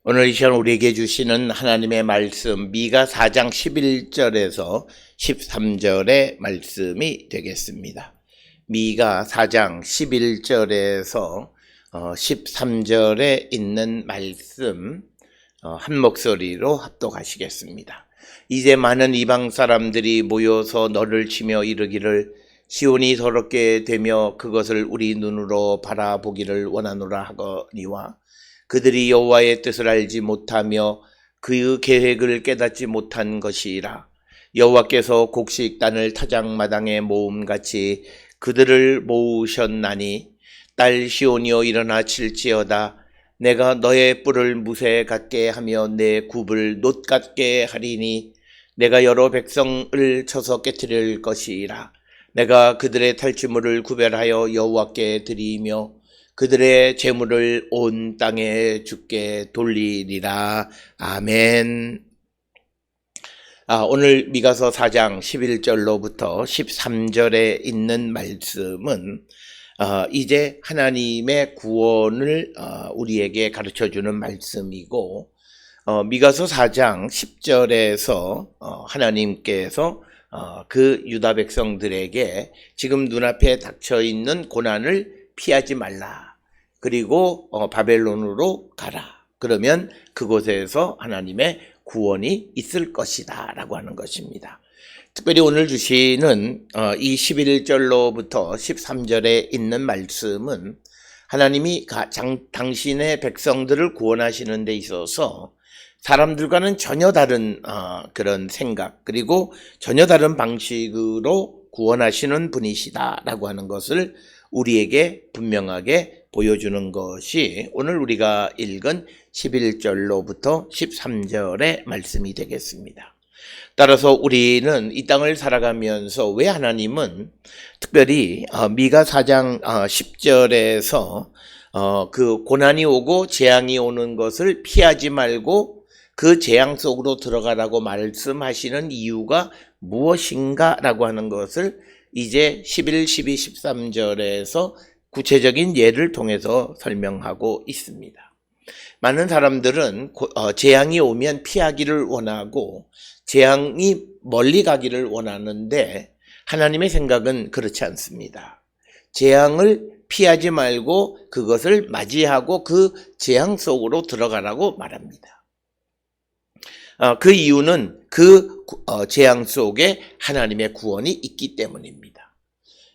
오늘 이 시간 우리에게 주시는 하나님의 말씀 미가 4장 11절에서 13절의 말씀이 되겠습니다. 미가 4장 11절에서 13절에 있는 말씀 한 목소리로 합독하시겠습니다. 이제 많은 이방 사람들이 모여서 너를 치며 이르기를 시온이 더럽게 되며 그것을 우리 눈으로 바라보기를 원하노라 하거니와 그들이 여호와의 뜻을 알지 못하며 그 계획을 깨닫지 못한 것이라. 여호와께서 곡식단을 타작마당에 모음같이 그들을 모으셨나니 딸 시온이여 일어나 칠지어다. 내가 너의 뿔을 무쇠 같게 하며 내 굽을 놋 같게 하리니 내가 여러 백성을 쳐서 깨뜨릴 것이라. 내가 그들의 탈취물을 구별하여 여호와께 드리며 그들의 재물을 온 땅에 주께 돌리리라. 아멘. 오늘 미가서 4장 11절로부터 13절에 있는 말씀은 이제 하나님의 구원을 우리에게 가르쳐주는 말씀이고, 미가서 4장 10절에서 하나님께서 그 유다 백성들에게 지금 눈앞에 닥쳐있는 고난을 피하지 말라. 그리고 바벨론으로 가라. 그러면 그곳에서 하나님의 구원이 있을 것이다 라고 하는 것입니다. 특별히 오늘 주시는 이 11절로부터 13절에 있는 말씀은 하나님이 당신의 백성들을 구원하시는 데 있어서 사람들과는 전혀 다른 그런 생각, 그리고 전혀 다른 방식으로 구원하시는 분이시다 라고 하는 것을 우리에게 분명하게 보여주는 것이 오늘 우리가 읽은 11절로부터 13절의 말씀이 되겠습니다. 따라서 우리는 이 땅을 살아가면서 왜 하나님은 특별히 미가 4장 10절에서 그 고난이 오고 재앙이 오는 것을 피하지 말고 그 재앙 속으로 들어가라고 말씀하시는 이유가 무엇인가 라고 하는 것을 이제 11, 12, 13절에서 구체적인 예를 통해서 설명하고 있습니다. 많은 사람들은 재앙이 오면 피하기를 원하고 재앙이 멀리 가기를 원하는데 하나님의 생각은 그렇지 않습니다. 재앙을 피하지 말고 그것을 맞이하고 그 재앙 속으로 들어가라고 말합니다. 그 이유는 그 재앙 속에 하나님의 구원이 있기 때문입니다.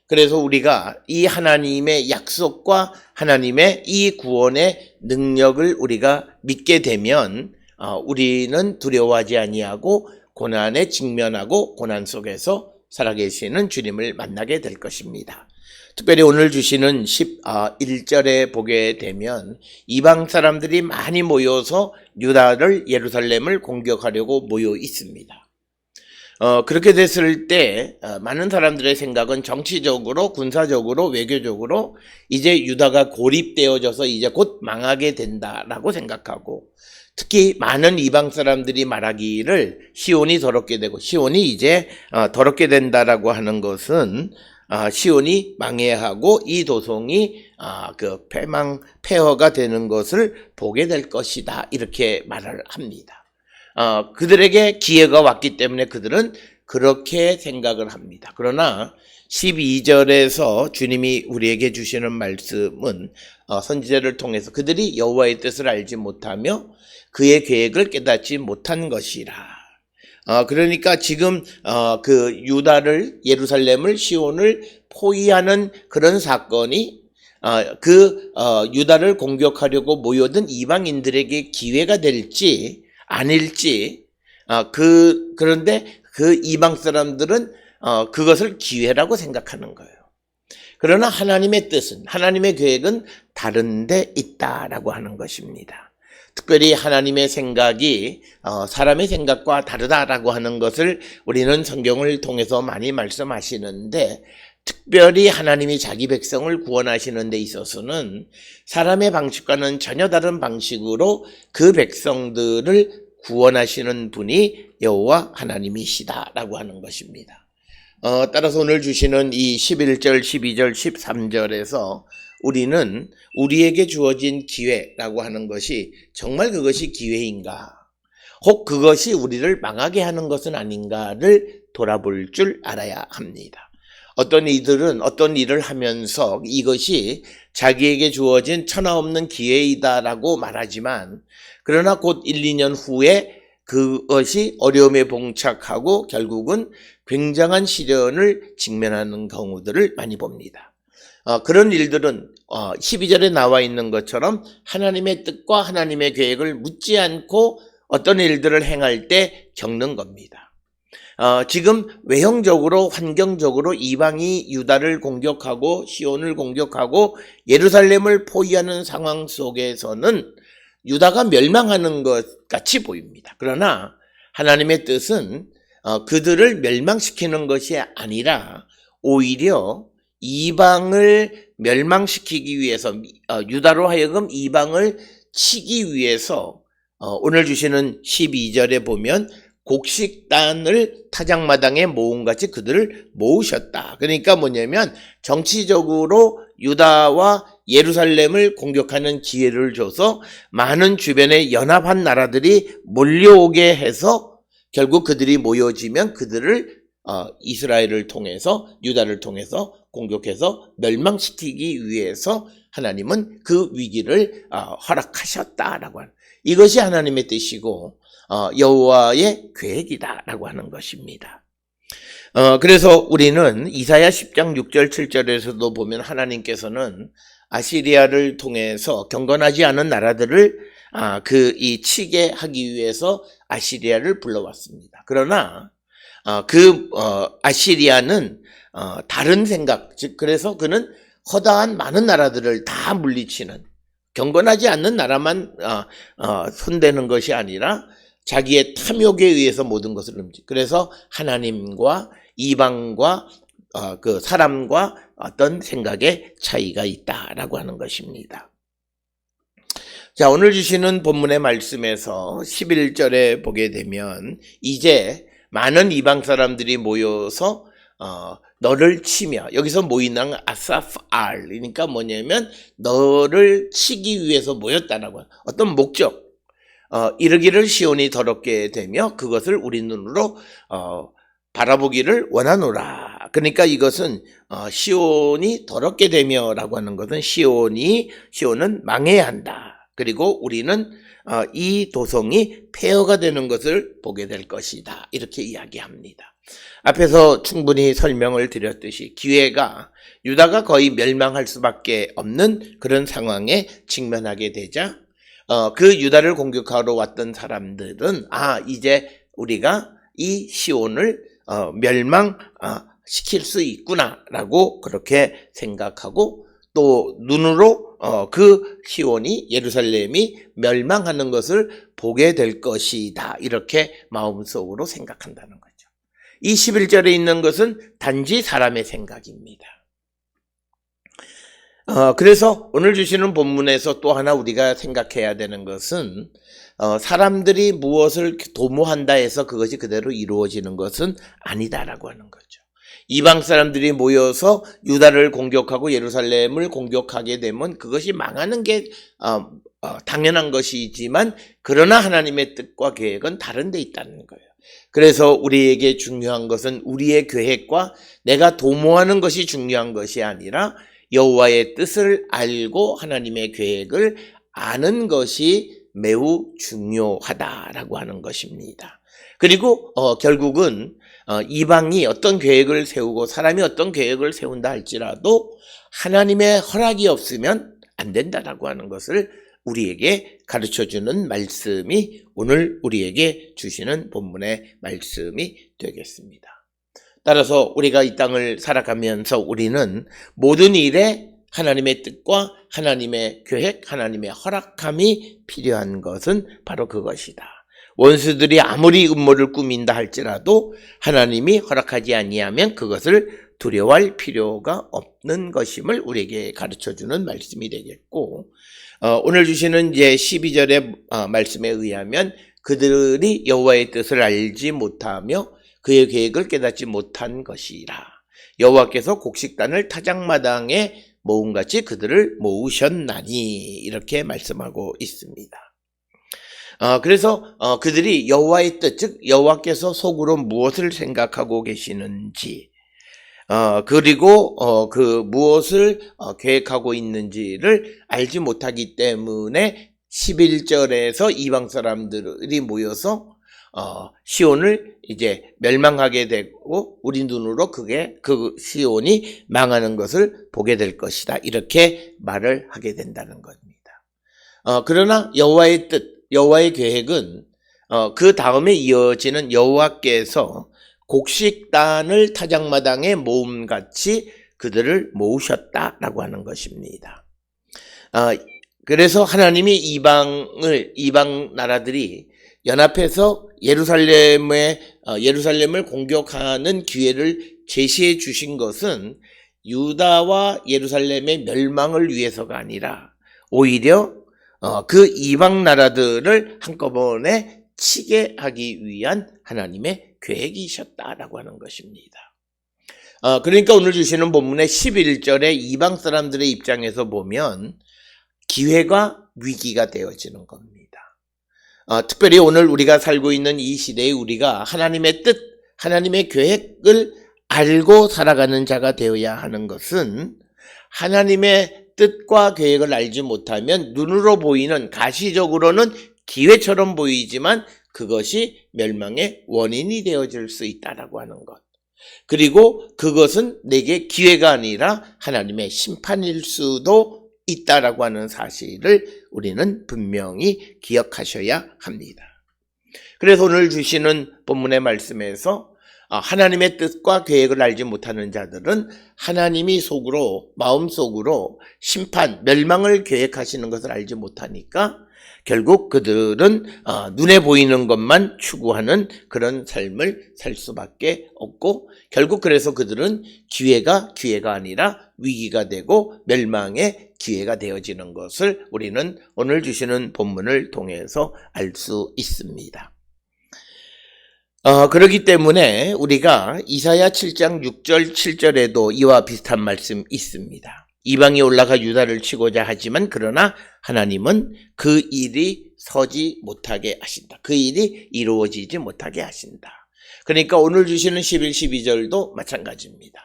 그래서 우리가 이 하나님의 약속과 하나님의 이 구원의 능력을 우리가 믿게 되면 우리는 두려워하지 아니하고 고난에 직면하고 고난 속에서 살아계시는 주님을 만나게 될 것입니다. 특별히 오늘 주시는 11절에 보게 되면 이방 사람들이 많이 모여서 유다를 예루살렘을 공격하려고 모여 있습니다. 그렇게 됐을 때 많은 사람들의 생각은 정치적으로, 군사적으로, 외교적으로 이제 유다가 고립되어져서 이제 곧 망하게 된다라고 생각하고, 특히 많은 이방 사람들이 말하기를 시온이 더럽게 되고 시온이 이제 더럽게 된다라고 하는 것은 시온이 망해하고 이 도성이 그 폐허가 되는 것을 보게 될 것이다, 이렇게 말을 합니다. 그들에게 기회가 왔기 때문에 그들은 그렇게 생각을 합니다. 그러나 12절에서 주님이 우리에게 주시는 말씀은 선지자를 통해서 그들이 여호와의 뜻을 알지 못하며 그의 계획을 깨닫지 못한 것이라. 그러니까 지금 그 유다를, 예루살렘을, 시온을 포위하는 그런 사건이 유다를 공격하려고 모여든 이방인들에게 기회가 될지 아닐지, 그런데 그 이방 사람들은 그것을 기회라고 생각하는 거예요. 그러나 하나님의 뜻은, 하나님의 계획은 다른 데 있다라고 하는 것입니다. 특별히 하나님의 생각이 사람의 생각과 다르다라고 하는 것을 우리는 성경을 통해서 많이 말씀하시는데, 특별히 하나님이 자기 백성을 구원하시는 데 있어서는 사람의 방식과는 전혀 다른 방식으로 그 백성들을 구원하시는 분이 여호와 하나님이시다라고 하는 것입니다. 따라서 오늘 주시는 이 11절, 12절, 13절에서 우리는 우리에게 주어진 기회라고 하는 것이 정말 그것이 기회인가? 혹 그것이 우리를 망하게 하는 것은 아닌가를 돌아볼 줄 알아야 합니다. 어떤 이들은 어떤 일을 하면서 이것이 자기에게 주어진 천하없는 기회이다라고 말하지만 그러나 곧 1, 2년 후에 그것이 어려움에 봉착하고 결국은 굉장한 시련을 직면하는 경우들을 많이 봅니다. 그런 일들은 12절에 나와 있는 것처럼 하나님의 뜻과 하나님의 계획을 묻지 않고 어떤 일들을 행할 때 겪는 겁니다. 지금 외형적으로 환경적으로 이방이 유다를 공격하고 시온을 공격하고 예루살렘을 포위하는 상황 속에서는 유다가 멸망하는 것 같이 보입니다. 그러나 하나님의 뜻은 그들을 멸망시키는 것이 아니라 오히려 이방을 멸망시키기 위해서 유다로 하여금 이방을 치기 위해서 오늘 주시는 12절에 보면 곡식단을 타작마당에 모음같이 그들을 모으셨다. 그러니까 뭐냐면 정치적으로 유다와 예루살렘을 공격하는 기회를 줘서 많은 주변에 연합한 나라들이 몰려오게 해서 결국 그들이 모여지면 그들을 이스라엘을 통해서 유다를 통해서 공격해서 멸망시키기 위해서 하나님은 그 위기를 허락하셨다라고 하는 이것이 하나님의 뜻이고 여호와의 계획이다라고 하는 것입니다. 그래서 우리는 이사야 10장 6절 7절에서도 보면 하나님께서는 아시리아를 통해서 경건하지 않은 나라들을 이 치게 하기 위해서 아시리아를 불러왔습니다. 그러나 아시리아는 다른 생각, 즉 그래서 그는 허다한 많은 나라들을 다 물리치는 경건하지 않는 나라만 손대는 것이 아니라 자기의 탐욕에 의해서 모든 것을 그래서 하나님과 이방과 그 사람과 어떤 생각의 차이가 있다라고 하는 것입니다. 자, 오늘 주시는 본문의 말씀에서 11절에 보게 되면 이제 많은 이방 사람들이 모여서 너를 치며 여기서 모이는 아사프알 그러니까 뭐냐면 너를 치기 위해서 모였다라고 하는 어떤 목적 이르기를 시온이 더럽게 되며 그것을 우리 눈으로 바라보기를 원하노라. 그러니까 이것은 시온이 더럽게 되며라고 하는 것은 시온은 망해야 한다. 그리고 우리는 이 도성이 폐허가 되는 것을 보게 될 것이다. 이렇게 이야기합니다. 앞에서 충분히 설명을 드렸듯이 기회가 유다가 거의 멸망할 수밖에 없는 그런 상황에 직면하게 되자 그 유다를 공격하러 왔던 사람들은 이제 우리가 이 시온을 멸망시킬 수 있구나라고 그렇게 생각하고 또 눈으로 그 시온이 예루살렘이 멸망하는 것을 보게 될 것이다. 이렇게 마음속으로 생각한다는 거죠. 이 11절에 있는 것은 단지 사람의 생각입니다. 그래서 오늘 주시는 본문에서 또 하나 우리가 생각해야 되는 것은 사람들이 무엇을 도모한다 해서 그것이 그대로 이루어지는 것은 아니다라고 하는 거죠. 이방 사람들이 모여서 유다를 공격하고 예루살렘을 공격하게 되면 그것이 망하는 게 당연한 것이지만 그러나 하나님의 뜻과 계획은 다른 데 있다는 거예요. 그래서 우리에게 중요한 것은 우리의 계획과 내가 도모하는 것이 중요한 것이 아니라 여호와의 뜻을 알고 하나님의 계획을 아는 것이 매우 중요하다라고 하는 것입니다. 그리고 결국은 이방이 어떤 계획을 세우고 사람이 어떤 계획을 세운다 할지라도 하나님의 허락이 없으면 안 된다라고 하는 것을 우리에게 가르쳐주는 말씀이 오늘 우리에게 주시는 본문의 말씀이 되겠습니다. 따라서 우리가 이 땅을 살아가면서 우리는 모든 일에 하나님의 뜻과 하나님의 계획, 하나님의 허락함이 필요한 것은 바로 그것이다. 원수들이 아무리 음모를 꾸민다 할지라도 하나님이 허락하지 아니하면 그것을 두려워할 필요가 없는 것임을 우리에게 가르쳐주는 말씀이 되겠고 오늘 주시는 이제 12절의 말씀에 의하면 그들이 여호와의 뜻을 알지 못하며 그의 계획을 깨닫지 못한 것이라. 여호와께서 곡식단을 타작마당에 모음같이 그들을 모으셨나니 이렇게 말씀하고 있습니다. 그래서 그들이 여호와의 뜻, 즉 여호와께서 속으로 무엇을 생각하고 계시는지, 그리고 그 무엇을 계획하고 있는지를 알지 못하기 때문에 11절에서 이방 사람들이 모여서 시온을 이제 멸망하게 되고 우리 눈으로 그 시온이 망하는 것을 보게 될 것이다. 이렇게 말을 하게 된다는 겁니다. 그러나 여호와의 뜻, 여호와의 계획은 그 다음에 이어지는 여호와께서 곡식단을 타작마당에 모음같이 그들을 모으셨다라고 하는 것입니다. 그래서 하나님이 이방 나라들이 연합해서 예루살렘을 공격하는 기회를 제시해 주신 것은 유다와 예루살렘의 멸망을 위해서가 아니라 오히려 그 이방 나라들을 한꺼번에 치게 하기 위한 하나님의 계획이셨다라고 하는 것입니다. 그러니까 오늘 주시는 본문의 11절에 이방 사람들의 입장에서 보면 기회가 위기가 되어지는 겁니다. 특별히 오늘 우리가 살고 있는 이 시대에 우리가 하나님의 뜻, 하나님의 계획을 알고 살아가는 자가 되어야 하는 것은 하나님의 뜻과 계획을 알지 못하면 눈으로 보이는 가시적으로는 기회처럼 보이지만 그것이 멸망의 원인이 되어질 수 있다라고 하는 것. 그리고 그것은 내게 기회가 아니라 하나님의 심판일 수도 있다라고 하는 사실을 우리는 분명히 기억하셔야 합니다. 그래서 오늘 주시는 본문의 말씀에서 하나님의 뜻과 계획을 알지 못하는 자들은 하나님이 마음속으로 심판, 멸망을 계획하시는 것을 알지 못하니까 결국 그들은 눈에 보이는 것만 추구하는 그런 삶을 살 수밖에 없고 결국 그래서 그들은 기회가 아니라 위기가 되고 멸망의 기회가 되어지는 것을 우리는 오늘 주시는 본문을 통해서 알 수 있습니다. 그렇기 때문에 우리가 이사야 7장 6절 7절에도 이와 비슷한 말씀 있습니다. 이방이 올라가 유다를 치고자 하지만 그러나 하나님은 그 일이 서지 못하게 하신다. 그 일이 이루어지지 못하게 하신다. 그러니까 오늘 주시는 11, 12절도 마찬가지입니다.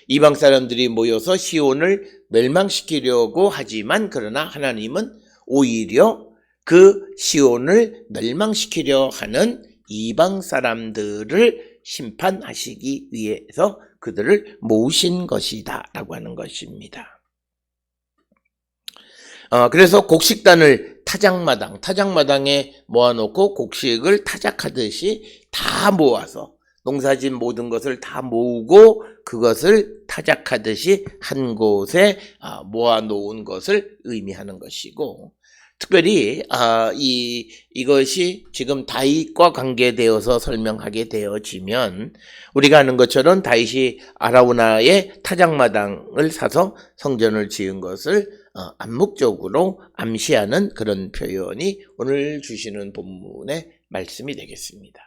이방 사람들이 모여서 시온을 멸망시키려고 하지만 그러나 하나님은 오히려 그 시온을 멸망시키려 하는 이방 사람들을 심판하시기 위해서 그들을 모으신 것이다 라고 하는 것입니다. 그래서 곡식단을 타작마당에 모아놓고 곡식을 타작하듯이 다 모아서 농사진 모든 것을 다 모으고 그것을 타작하듯이 한 곳에 모아놓은 것을 의미하는 것이고 특별히 이것이 지금 다윗과 관계되어서 설명하게 되어지면 우리가 아는 것처럼 다윗이 아라우나의 타작마당을 사서 성전을 지은 것을 암묵적으로 암시하는 그런 표현이 오늘 주시는 본문의 말씀이 되겠습니다.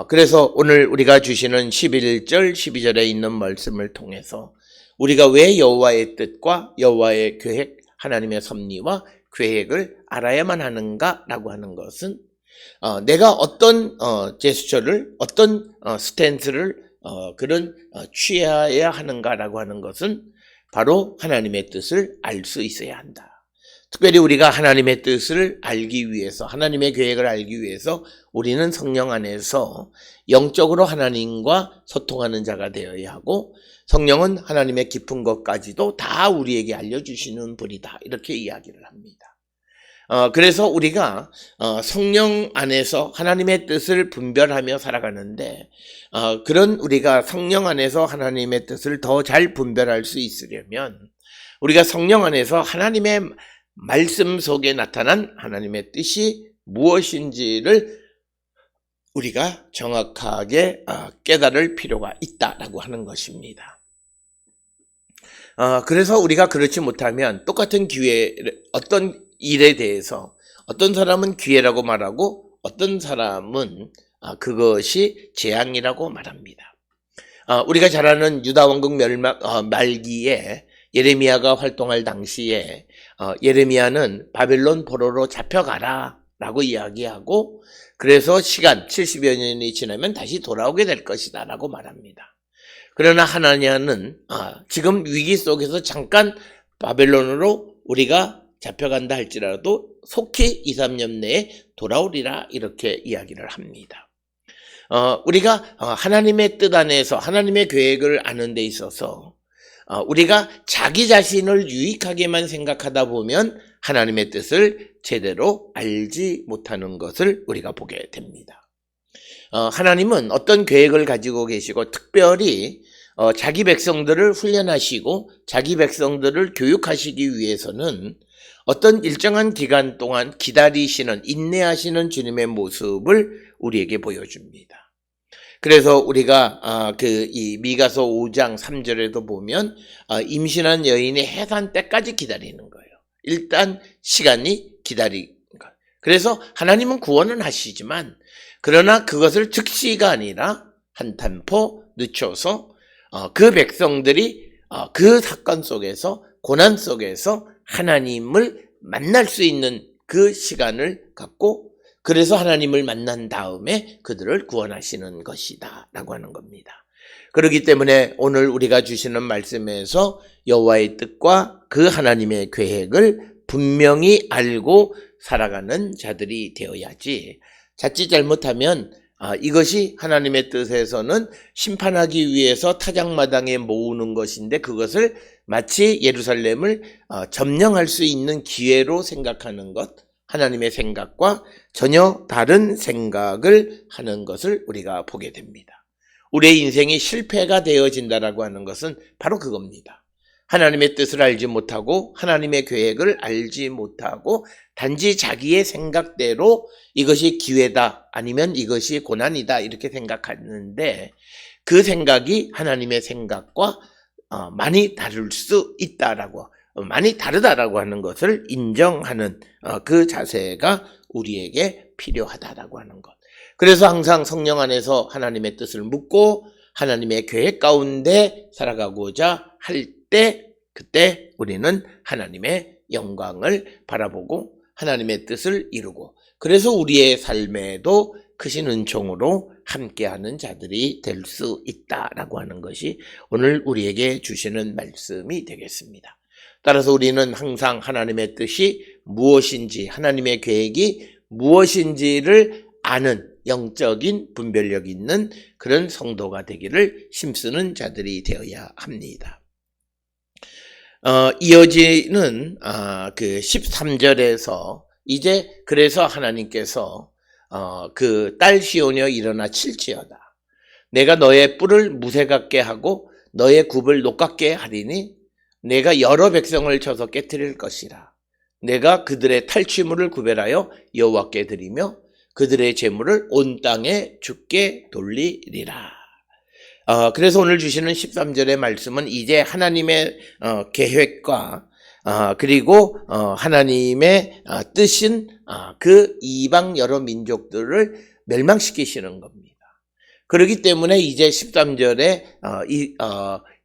그래서 오늘 우리가 주시는 11절, 12절에 있는 말씀을 통해서 우리가 왜 여호와의 뜻과 여호와의 계획, 하나님의 섭리와 계획을 알아야만 하는가라고 하는 것은 내가 어떤 제스처를 어떤 스탠스를 취해야 하는가라고 하는 것은 바로 하나님의 뜻을 알 수 있어야 한다. 특별히 우리가 하나님의 뜻을 알기 위해서 하나님의 계획을 알기 위해서 우리는 성령 안에서 영적으로 하나님과 소통하는 자가 되어야 하고 성령은 하나님의 깊은 것까지도 다 우리에게 알려주시는 분이다. 이렇게 이야기를 합니다. 그래서 우리가 성령 안에서 하나님의 뜻을 분별하며 살아가는데 그런 우리가 성령 안에서 하나님의 뜻을 더 잘 분별할 수 있으려면 우리가 성령 안에서 하나님의 말씀 속에 나타난 하나님의 뜻이 무엇인지를 우리가 정확하게 깨달을 필요가 있다라고 하는 것입니다. 그래서 우리가 그렇지 못하면 똑같은 기회, 어떤 일에 대해서 어떤 사람은 기회라고 말하고 어떤 사람은 그것이 재앙이라고 말합니다. 우리가 잘 아는 유다 왕국 멸망 말기에 예레미야가 활동할 당시에 예레미야는 바벨론 포로로 잡혀가라 라고 이야기하고, 그래서 시간 70여 년이 지나면 다시 돌아오게 될 것이다 라고 말합니다. 그러나 하나냐는 지금 위기 속에서 잠깐 바벨론으로 우리가 잡혀간다 할지라도 속히 2, 3년 내에 돌아오리라 이렇게 이야기를 합니다. 우리가 하나님의 뜻 안에서 하나님의 계획을 아는 데 있어서 우리가 자기 자신을 유익하게만 생각하다 보면 하나님의 뜻을 제대로 알지 못하는 것을 우리가 보게 됩니다. 하나님은 어떤 계획을 가지고 계시고 특별히 자기 백성들을 훈련하시고 자기 백성들을 교육하시기 위해서는 어떤 일정한 기간 동안 기다리시는, 인내하시는 주님의 모습을 우리에게 보여줍니다. 그래서 우리가 이 미가서 5장 3절에도 보면 임신한 여인이 해산 때까지 기다리는 거예요. 일단 시간이 기다리는 거예요. 그래서 하나님은 구원은 하시지만 그러나 그것을 즉시가 아니라 한 템포 늦춰서 그 백성들이 그 사건 속에서, 고난 속에서 하나님을 만날 수 있는 그 시간을 갖고, 그래서 하나님을 만난 다음에 그들을 구원하시는 것이다 라고 하는 겁니다. 그렇기 때문에 오늘 우리가 주시는 말씀에서 여호와의 뜻과 그 하나님의 계획을 분명히 알고 살아가는 자들이 되어야지, 자칫 잘못하면 이것이 하나님의 뜻에서는 심판하기 위해서 타작마당에 모으는 것인데 그것을 마치 예루살렘을 점령할 수 있는 기회로 생각하는 것, 하나님의 생각과 전혀 다른 생각을 하는 것을 우리가 보게 됩니다. 우리의 인생이 실패가 되어진다라고 하는 것은 바로 그겁니다. 하나님의 뜻을 알지 못하고 하나님의 계획을 알지 못하고 단지 자기의 생각대로 이것이 기회다 아니면 이것이 고난이다 이렇게 생각하는데 그 생각이 하나님의 생각과 많이 다를 수 있다라고, 많이 다르다라고 하는 것을 인정하는 그 자세가 우리에게 필요하다라고 하는 것. 그래서 항상 성령 안에서 하나님의 뜻을 묻고 하나님의 계획 가운데 살아가고자 할 때, 그때 우리는 하나님의 영광을 바라보고 하나님의 뜻을 이루고, 그래서 우리의 삶에도 크신 은총으로 함께하는 자들이 될 수 있다라고 하는 것이 오늘 우리에게 주시는 말씀이 되겠습니다. 따라서 우리는 항상 하나님의 뜻이 무엇인지, 하나님의 계획이 무엇인지를 아는 영적인 분별력 있는 그런 성도가 되기를 힘쓰는 자들이 되어야 합니다. 이어지는 그 13절에서 이제 그래서 하나님께서 그 딸 시온이여 일어나 칠지어다. 내가 너의 뿔을 무쇠 같게 하고 너의 굽을 녹 같게 하리니 내가 여러 백성을 쳐서 깨뜨릴 것이라. 내가 그들의 탈취물을 구별하여 여호와께 드리며 그들의 재물을 온 땅에 주께 돌리리라. 그래서 오늘 주시는 13절의 말씀은 이제 하나님의 계획과 그리고 하나님의 뜻인 그 이방 여러 민족들을 멸망시키시는 겁니다. 그렇기 때문에 이제 13절에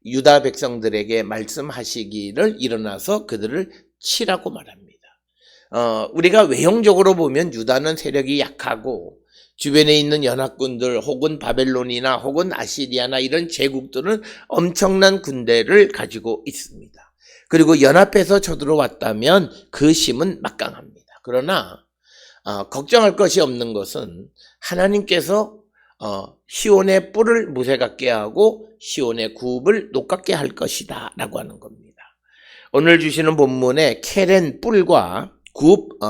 유다 백성들에게 말씀하시기를 일어나서 그들을 치라고 말합니다. 우리가 외형적으로 보면 유다는 세력이 약하고 주변에 있는 연합군들 혹은 바벨론이나 혹은 아시리아나 이런 제국들은 엄청난 군대를 가지고 있습니다. 그리고 연합해서 쳐들어왔다면 그 힘은 막강합니다. 그러나 걱정할 것이 없는 것은 하나님께서 시온의 뿔을 무쇠 같게 하고 시온의 굽을 녹 같게 할 것이다 라고 하는 겁니다. 오늘 주시는 본문에 케렌 뿔과 굽,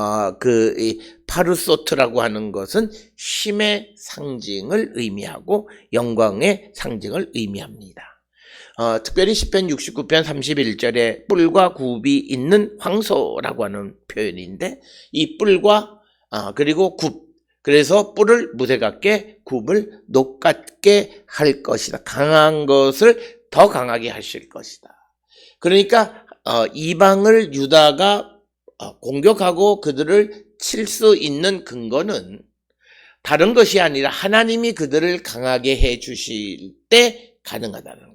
파르소트라고 하는 것은 힘의 상징을 의미하고 영광의 상징을 의미합니다. 특별히 시편 69편 31절에 뿔과 굽이 있는 황소라고 하는 표현인데 이 뿔과 그리고 굽, 그래서 뿔을 무쇠 같게 굽을 녹 같게 할 것이다. 강한 것을 더 강하게 하실 것이다. 그러니까 이방을 유다가 공격하고 그들을 칠 수 있는 근거는 다른 것이 아니라 하나님이 그들을 강하게 해 주실 때 가능하다는 거예요.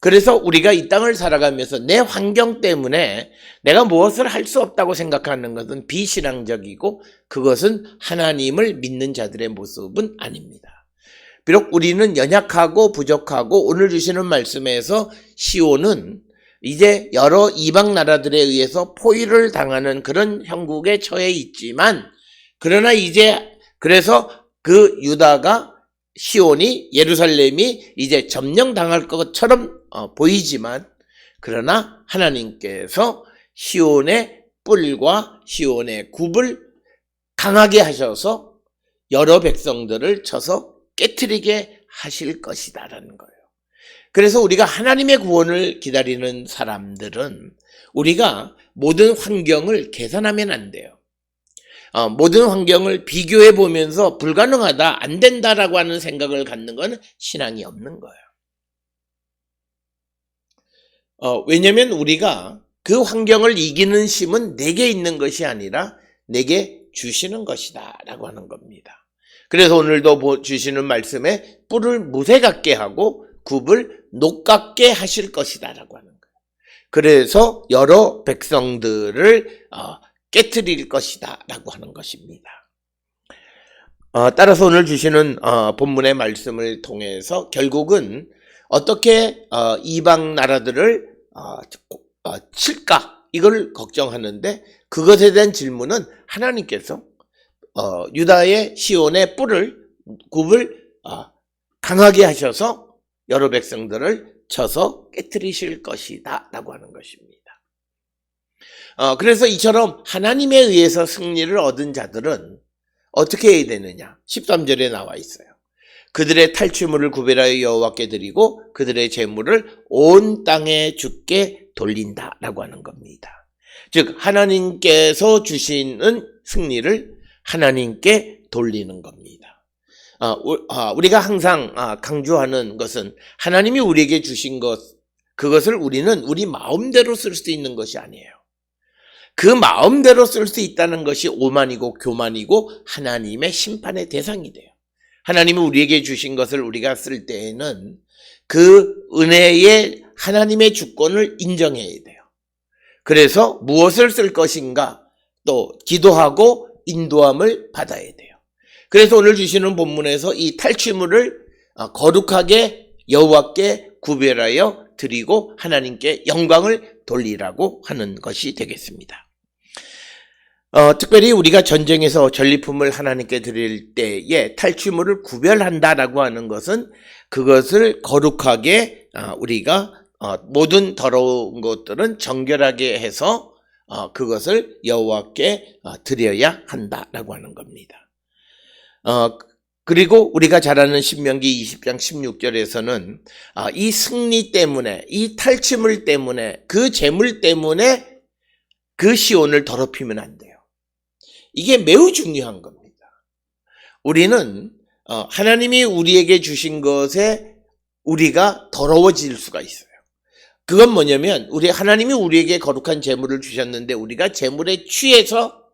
그래서 우리가 이 땅을 살아가면서 내 환경 때문에 내가 무엇을 할 수 없다고 생각하는 것은 비신앙적이고 그것은 하나님을 믿는 자들의 모습은 아닙니다. 비록 우리는 연약하고 부족하고 오늘 주시는 말씀에서 시온은 이제 여러 이방 나라들에 의해서 포위를 당하는 그런 형국에 처해 있지만 그러나 이제 그래서 그 유다가 시온이 예루살렘이 이제 점령당할 것처럼 보이지만 그러나 하나님께서 시온의 뿔과 시온의 굽을 강하게 하셔서 여러 백성들을 쳐서 깨트리게 하실 것이다라는 거예요. 그래서 우리가 하나님의 구원을 기다리는 사람들은 우리가 모든 환경을 계산하면 안 돼요. 모든 환경을 비교해 보면서 불가능하다, 안 된다라고 하는 생각을 갖는 건 신앙이 없는 거예요. 왜냐면 우리가 그 환경을 이기는 힘은 내게 있는 것이 아니라 내게 주시는 것이다 라고 하는 겁니다. 그래서 오늘도 주시는 말씀에 뿔을 무쇠 같게 하고 굽을 녹 같게 하실 것이다 라고 하는 거예요. 그래서 여러 백성들을 깨트릴 것이다 라고 하는 것입니다. 따라서 오늘 주시는 본문의 말씀을 통해서 결국은 어떻게 이방 나라들을 칠까 이걸 걱정하는데 그것에 대한 질문은 하나님께서 유다의 시온의 굽을 강하게 하셔서 여러 백성들을 쳐서 깨트리실 것이다 라고 하는 것입니다. 그래서 이처럼 하나님에 의해서 승리를 얻은 자들은 어떻게 해야 되느냐? 13절에 나와 있어요. 그들의 탈취물을 구별하여 여호와께 드리고 그들의 재물을 온 땅에 주께 돌린다라고 하는 겁니다. 즉 하나님께서 주시는 승리를 하나님께 돌리는 겁니다. 우리가 항상 강조하는 것은 하나님이 우리에게 주신 것, 그것을 우리는 우리 마음대로 쓸 수 있는 것이 아니에요. 그 마음대로 쓸 수 있다는 것이 오만이고 교만이고 하나님의 심판의 대상이 돼요. 하나님이 우리에게 주신 것을 우리가 쓸 때에는 그 은혜의 하나님의 주권을 인정해야 돼요. 그래서 무엇을 쓸 것인가 또 기도하고 인도함을 받아야 돼요. 그래서 오늘 주시는 본문에서 이 탈취물을 거룩하게 여호와께 구별하여 드리고 하나님께 영광을 돌리라고 하는 것이 되겠습니다. 특별히 우리가 전쟁에서 전리품을 하나님께 드릴 때에 탈취물을 구별한다라고 하는 것은 그것을 거룩하게 우리가 모든 더러운 것들은 정결하게 해서 그것을 여호와께 드려야 한다라고 하는 겁니다. 그리고 우리가 잘 아는 신명기 20장 16절에서는 이 승리 때문에 이 탈취물 때문에 그 재물 때문에 그 시온을 더럽히면 안 돼요. 이게 매우 중요한 겁니다. 우리는 하나님이 우리에게 주신 것에 우리가 더러워질 수가 있어요. 그건 뭐냐면 하나님이 우리에게 거룩한 재물을 주셨는데 우리가 재물에 취해서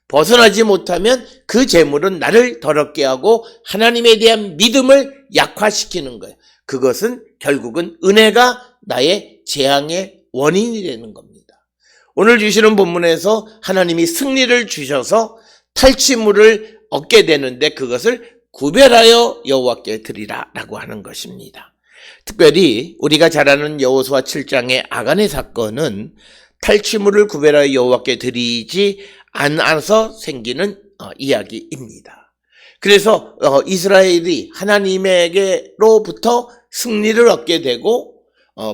벗어나지 못하면 그 재물은 나를 더럽게 하고 하나님에 대한 믿음을 약화시키는 거예요. 그것은 결국은 은혜가 나의 재앙의 원인이 되는 겁니다. 오늘 주시는 본문에서 하나님이 승리를 주셔서 탈취물을 얻게 되는데 그것을 구별하여 여호와께 드리라라고 하는 것입니다. 특별히 우리가 잘 아는 여호수아 7장의 아간의 사건은 탈취물을 구별하여 여호와께 드리지 않아서 생기는 이야기입니다. 그래서 이스라엘이 하나님에게로부터 승리를 얻게 되고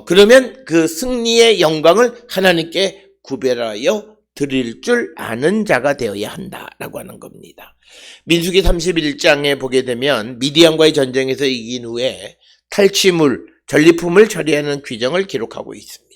그러면 그 승리의 영광을 하나님께 구별하여 드릴 줄 아는 자가 되어야 한다라고 하는 겁니다. 민수기 31장에 보게 되면 미디안과의 전쟁에서 이긴 후에 탈취물, 전리품을 처리하는 규정을 기록하고 있습니다.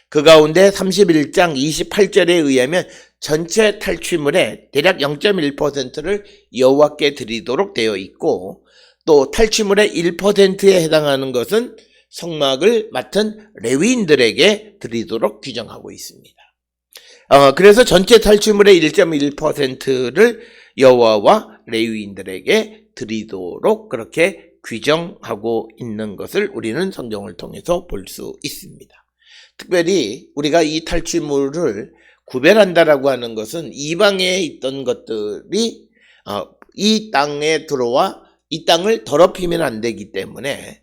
그 가운데 31장 28절에 의하면 전체 탈취물의 대략 0.1%를 여호와께 드리도록 되어 있고 또 탈취물의 1%에 해당하는 것은 성막을 맡은 레위인들에게 드리도록 규정하고 있습니다. 그래서 전체 탈취물의 1.1%를 여호와와 레위인들에게 드리도록 그렇게 규정하고 있는 것을 우리는 성경을 통해서 볼 수 있습니다. 특별히 우리가 이 탈취물을 구별한다라고 하는 것은 이방에 있던 것들이 이 땅에 들어와 이 땅을 더럽히면 안 되기 때문에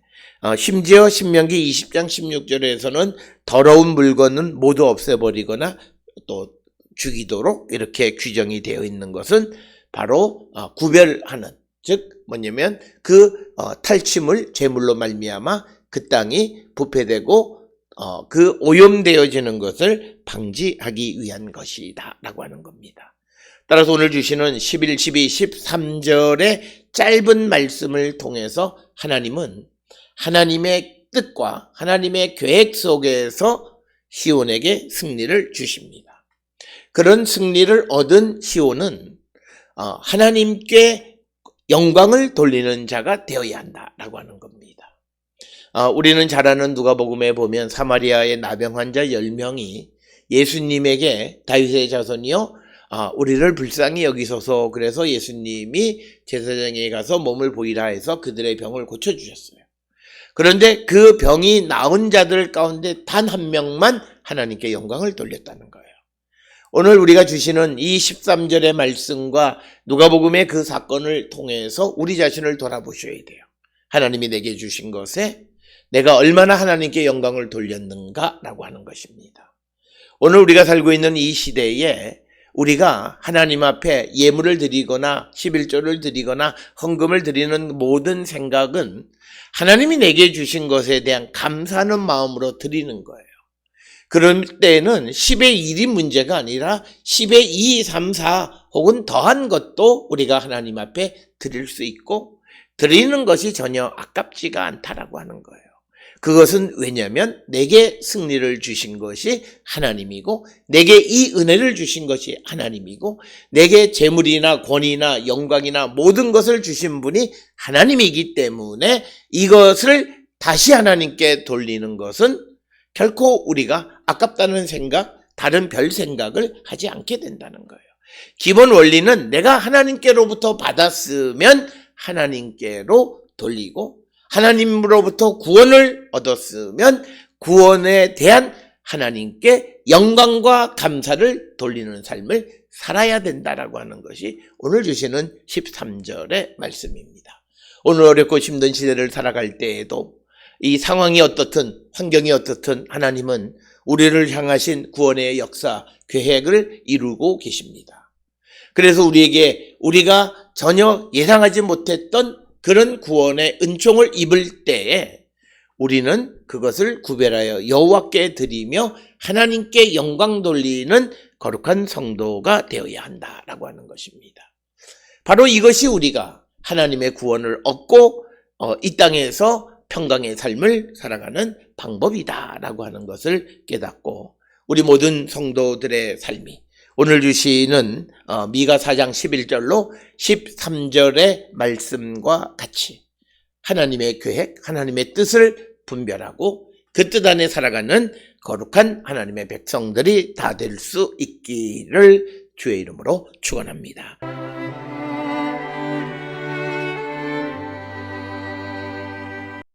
심지어 신명기 20장 16절에서는 더러운 물건은 모두 없애버리거나 또 죽이도록 이렇게 규정이 되어 있는 것은 바로 구별하는, 즉 뭐냐면 그 탈취물 제물로 말미암아 그 땅이 부패되고 그 오염되어지는 것을 방지하기 위한 것이다 라고 하는 겁니다. 따라서 오늘 주시는 11, 12, 13절의 짧은 말씀을 통해서 하나님은 하나님의 뜻과 하나님의 계획 속에서 시온에게 승리를 주십니다. 그런 승리를 얻은 시온은 하나님께 영광을 돌리는 자가 되어야 한다라고 하는 겁니다. 우리는 잘 아는 누가복음에 보면 사마리아의 나병 환자 10명이 예수님에게 다윗의 자손이여 우리를 불쌍히 여기소서, 그래서 예수님이 제사장에게 가서 몸을 보이라 해서 그들의 병을 고쳐주셨어요. 그런데 그 병이 나은 자들 가운데 단 한 명만 하나님께 영광을 돌렸다는 거예요. 오늘 우리가 주시는 이 13절의 말씀과 누가복음의 그 사건을 통해서 우리 자신을 돌아보셔야 돼요. 하나님이 내게 주신 것에 내가 얼마나 하나님께 영광을 돌렸는가라고 하는 것입니다. 오늘 우리가 살고 있는 이 시대에 우리가 하나님 앞에 예물을 드리거나 11조를 드리거나 헌금을 드리는 모든 생각은 하나님이 내게 주신 것에 대한 감사하는 마음으로 드리는 거예요. 그럴 때는 10의 1이 문제가 아니라 10의 2, 3, 4 혹은 더한 것도 우리가 하나님 앞에 드릴 수 있고 드리는 것이 전혀 아깝지가 않다라고 하는 거예요. 그것은 왜냐하면 내게 승리를 주신 것이 하나님이고 내게 이 은혜를 주신 것이 하나님이고 내게 재물이나 권위나 영광이나 모든 것을 주신 분이 하나님이기 때문에 이것을 다시 하나님께 돌리는 것은 결코 우리가 아깝다는 생각, 다른 별 생각을 하지 않게 된다는 거예요. 기본 원리는 내가 하나님께로부터 받았으면 하나님께로 돌리고 하나님으로부터 구원을 얻었으면 구원에 대한 하나님께 영광과 감사를 돌리는 삶을 살아야 된다라고 하는 것이 오늘 주시는 13절의 말씀입니다. 오늘 어렵고 힘든 시대를 살아갈 때에도 이 상황이 어떻든 환경이 어떻든 하나님은 우리를 향하신 구원의 역사, 계획을 이루고 계십니다. 그래서 우리가 전혀 예상하지 못했던 그런 구원의 은총을 입을 때에 우리는 그것을 구별하여 여호와께 드리며 하나님께 영광 돌리는 거룩한 성도가 되어야 한다라고 하는 것입니다. 바로 이것이 우리가 하나님의 구원을 얻고 이 땅에서 평강의 삶을 살아가는 방법이다라고 하는 것을 깨닫고 우리 모든 성도들의 삶이 오늘 주시는 미가 4장 11절로 13절의 말씀과 같이 하나님의 계획, 하나님의 뜻을 분별하고 그 뜻 안에 살아가는 거룩한 하나님의 백성들이 다 될 수 있기를 주의 이름으로 축원합니다.